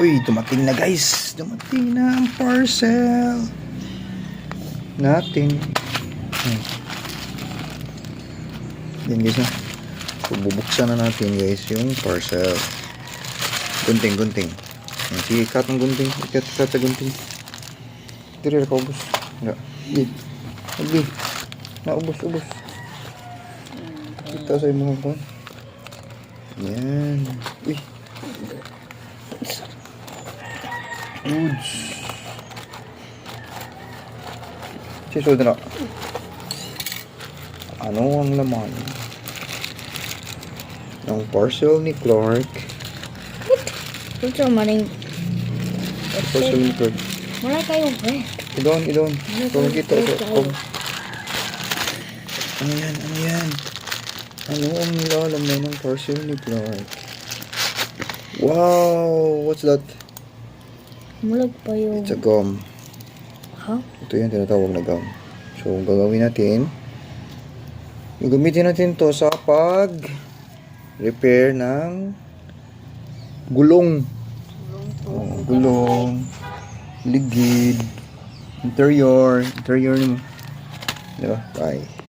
Uy, dumating na guys. Dumating na ang parcel natin. Yan guys na. Bubuksan na natin guys yung parcel. Gunting. Sige, cut ang gunting. Cut ang gunting. Tira ka ubos. Enggak. Hindi. Ubos. Kita sa mga kon. Yan. Uy. Uds. Sisod na. Ano ang laman ng parcel ni Clark? Ito maring Parcel ni Clark. mulai kayo Idon. Kung kita ito. Ano yan? Ano ang nilalaman ng parcel ni Clark? Wow! What's that? mulai pa yung It's a gum. Ito yung tinatawag na gum. So, gagawin natin. Gagamitin natin to sa pag-repair ng gulong. Gulong. Ligid. Interior mo. Diba? Bye.